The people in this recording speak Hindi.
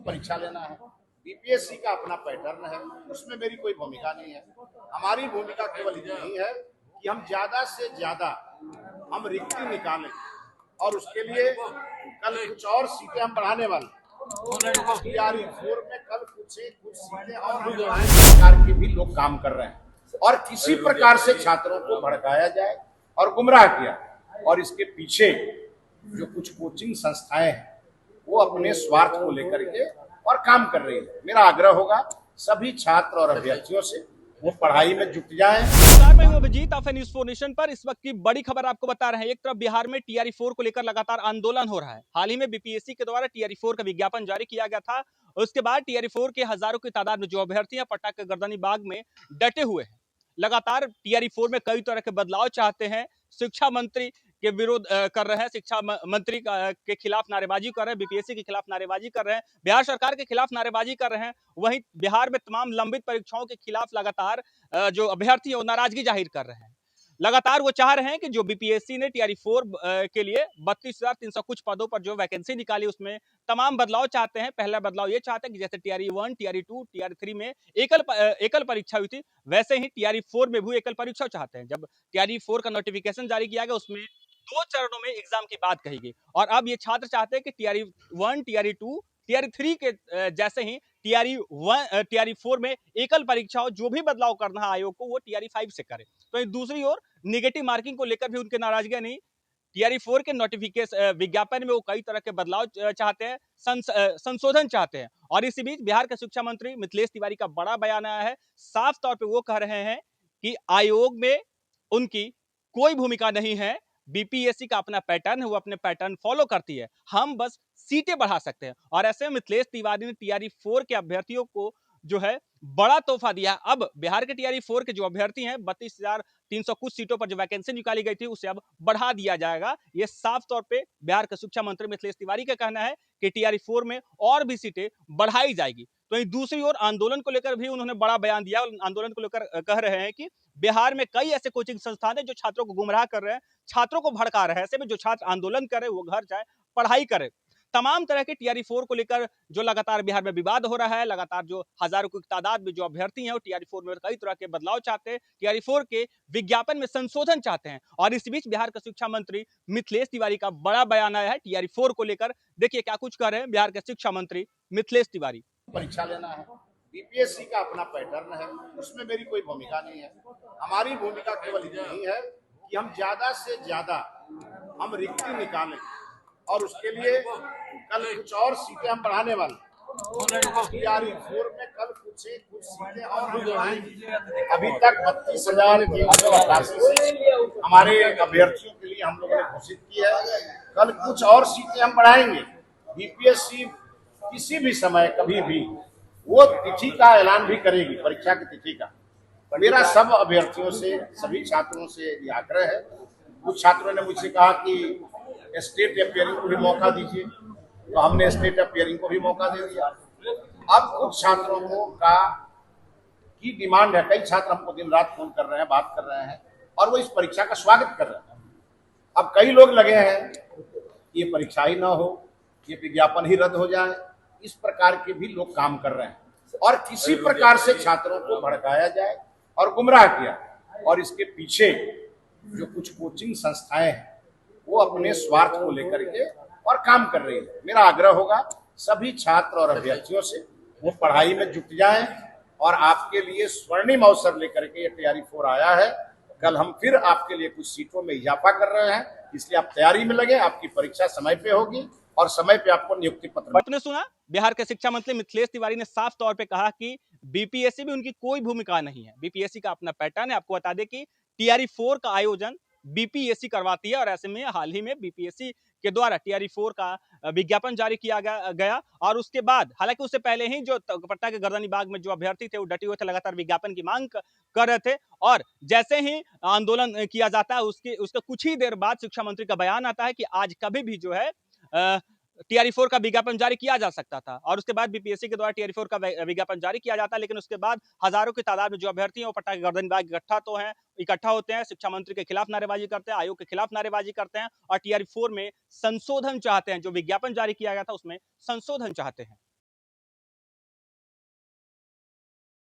परीक्षा लेना है। बीपीएससी का अपना पैटर्न है, उसमें मेरी कोई भूमिका नहीं है। हमारी भूमिका केवल इतनी है कि हम ज्यादा से ज्यादा हम रिक्ति निकालें और उसके लिए कल कुछ और सीटें हम बढ़ाने वाले टीआरई 4 में कल कुछ सीटें और हम प्रकार के भी लोग काम कर रहे हैं और किसी प्रकार से छात्रों को भड़काया जाए और गुमराह किया और इसके पीछे जो कुछ कोचिंग संस्थाएं हैं वो अपने स्वार्थ को लेकर के और काम कर रही है। मेरा आग्रह होगा सभी छात्र और अभ्यर्थियों से वो पढ़ाई में जुट जाएं। नमस्कार, मैं हूं अभिजीत, आप न्यूज़ 4 नेशन पर। इस वक्त की बड़ी खबर आपको बता रहे हैं। एक तरफ बिहार में टीआरई 4 को लेकर लगातार आंदोलन हो रहा है। हाल ही में बीपीएससी के द्वारा टीआरई 4 का विज्ञापन जारी किया गया था। उसके बाद टीआरई 4 के हजारों की तादाद में जो अभ्यर्थी हैं पटना के गर्दनी बाग में डटे हुए हैं। लगातार टीआरई 4 में कई तरह के बदलाव चाहते हैं। शिक्षा मंत्री के विरोध कर रहे हैं, शिक्षा मंत्री के खिलाफ नारेबाजी कर रहे हैं, बीपीएससी के खिलाफ नारेबाजी कर रहे हैं, बिहार सरकार के खिलाफ नारेबाजी कर रहे हैं। वहीं बिहार में तमाम लंबित परीक्षाओं के खिलाफ लगातार जो अभ्यर्थी है वो नाराजगी जाहिर कर रहे हैं। लगातार वो चाह रहे हैं कि जो बीपीएससी ने टीआरई 4 के लिए 32,300 कुछ पदों पर जो वैकेंसी निकाली उसमें तमाम बदलाव चाहते हैं। पहला बदलाव ये चाहते हैं कि जैसे टीआरई 1, टीआरई 2, टीआरई 3 में एकल परीक्षा हुई थी, वैसे ही टीआरई 4 में भी एकल परीक्षा चाहते हैं। जब टीआरई 4 का नोटिफिकेशन जारी किया गया उसमें 2 चरणों में एग्जाम की बात कही गई और अब ये छात्र चाहते हैं कि टीआरई 1, टीआरई 2, टीआरई 3 के जैसे ही टीआरई 4 में एकल परीक्षा हो। जो भी बदलाव करना है आयोग को वो टीआरई 5 से करे। तो दूसरी ओर नेगेटिव मार्किंग को लेकर भी उनके नाराजगियां नहीं। टीआरई 4 के नोटिफिकेशन विज्ञापन में वो कई तरह के बदलाव चाहते हैं, संशोधन चाहते हैं। और इसी बीच बिहार के शिक्षा मंत्री मिथिलेश तिवारी का बड़ा बयान आया है। साफ तौर पर वो कह रहे हैं कि आयोग में उनकी कोई भूमिका नहीं है। बीपीएससी का अपना पैटर्न है, वो अपने पैटर्न फॉलो करती है, हम बस सीटें बढ़ा सकते हैं। और ऐसे में मिथिलेश तिवारी ने टीआरई 4 के अभ्यर्थियों को जो है बड़ा तोहफा दिया। अब बिहार के टीआरई 4 के जो अभ्यर्थी हैं 32,300 कुछ सीटों पर जो वैकेंसी निकाली गई थी उसे अब बढ़ा दिया जाएगा। ये साफ तौर पे बिहार के शिक्षा मंत्री मिथिलेश तिवारी का कहना है कि टीआरई 4 में और भी सीटें बढ़ाई जाएगी। तो दूसरी ओर आंदोलन को लेकर भी उन्होंने बड़ा बयान दिया और आंदोलन को लेकर कह रहे हैं कि बिहार में कई ऐसे कोचिंग संस्थान हैं जो छात्रों को गुमराह कर रहे हैं, छात्रों को भड़का रहे हैं। ऐसे में जो छात्र आंदोलन कर रहे हैं वो घर जाए, पढ़ाई करें। तमाम तरह के टीआरई 4 को लेकर जो लगातार बिहार में विवाद हो रहा है, लगातार जो हजारों की तादाद में जो अभ्यर्थी हैं वो टीआरई 4 में कई तरह के बदलाव चाहते हैं, टीआरई 4 के विज्ञापन में संशोधन चाहते हैं। और इस बीच बिहार के शिक्षा मंत्री मिथिलेश तिवारी का बड़ा बयान आया है टीआरई 4 को लेकर। देखिए क्या कुछ कह रहे हैं बिहार के शिक्षा मंत्री मिथिलेश तिवारी। परीक्षा लेना है, बीपीएससी का अपना पैटर्न है, उसमें मेरी कोई भूमिका नहीं है। हमारी भूमिका केवल इतनी है कि हम ज्यादा से ज्यादा हम रिक्ति निकालें और उसके लिए कल कुछ और सीटें हम बढ़ाने वाले टीआरई 4 में कल कुछ सीटें और हम बढ़ाएंगे। अभी तक 32,388 सीट हमारे अभ्यर्थियों के लिए हम लोगों ने घोषित की है। कल कुछ और सीटें हम बढ़ाएंगे। बीपीएससी किसी भी समय कभी भी वो तिथि का ऐलान भी करेगी, परीक्षा की तिथि का। मेरा सब अभ्यर्थियों से, सभी छात्रों से ये आग्रह है। कुछ छात्रों ने मुझसे कहा कि स्टेट अपियरिंग को भी मौका दीजिए, तो हमने स्टेट अपियरिंग को भी मौका दे दिया। अब कुछ छात्रों को की डिमांड है, कई छात्र हमको दिन रात फोन कर रहे हैं, बात कर रहे हैं और वो इस परीक्षा का स्वागत कर रहे हैं। अब कई लोग लगे हैं ये परीक्षा ही ना हो, ये विज्ञापन ही रद्द हो जाए, इस प्रकार के भी लोग काम कर रहे हैं और किसी प्रकार से छात्रों को भड़काया जाए और गुमराह किया और इसके पीछे जो कुछ कोचिंग संस्थाएं हैं वो अपने स्वार्थ को लेकर के और काम कर रही है। मेरा आग्रह होगा सभी छात्र और अभ्यर्थियों से वो पढ़ाई में जुट जाएं और आपके लिए स्वर्णिम अवसर लेकर के ये टीआरई 4 आया है। कल हम फिर आपके लिए कुछ सीटों में इजाफा कर रहे हैं, इसलिए आप तैयारी में लगे। आपकी परीक्षा समय पे होगी और समय पे आपको नियुक्ति पत्र। आपने सुना, बिहार के शिक्षा मंत्री मिथिलेश तिवारी ने साफ तौर पे कहा कि बीपीएससी में उनकी कोई भूमिका नहीं है। बीपीएससी का अपना पैटर्न है। आपको बता दें कि टीआरई 4 का आयोजन बीपीएससी करवाती है और ऐसे में हाल ही में बीपीएससी के द्वारा टीआरई 4 का विज्ञापन जारी किया गया और उसके बाद, हालांकि उससे पहले ही जो पटना के गर्दनी बाग में जो अभ्यर्थी थे वो डटे हुए थे, लगातार विज्ञापन की मांग कर रहे थे। और जैसे ही आंदोलन किया जाता है उसके कुछ ही देर बाद शिक्षा मंत्री का बयान आता है कि आज कभी भी जो है टीआरई 4 का विज्ञापन जारी किया जा सकता था और उसके बाद बीपीएससी के द्वारा टीआरई 4 का विज्ञापन जारी किया जाता है। लेकिन उसके बाद हजारों की तादाद में जो अभ्यर्थी हैं वो पटना के गर्दनी बाग इकट्ठा होते हैं, शिक्षा मंत्री के खिलाफ नारेबाजी करते हैं, आयोग के खिलाफ नारेबाजी करते हैं और टीआरई 4 में संशोधन चाहते हैं। जो विज्ञापन जारी किया गया था उसमें संशोधन चाहते हैं।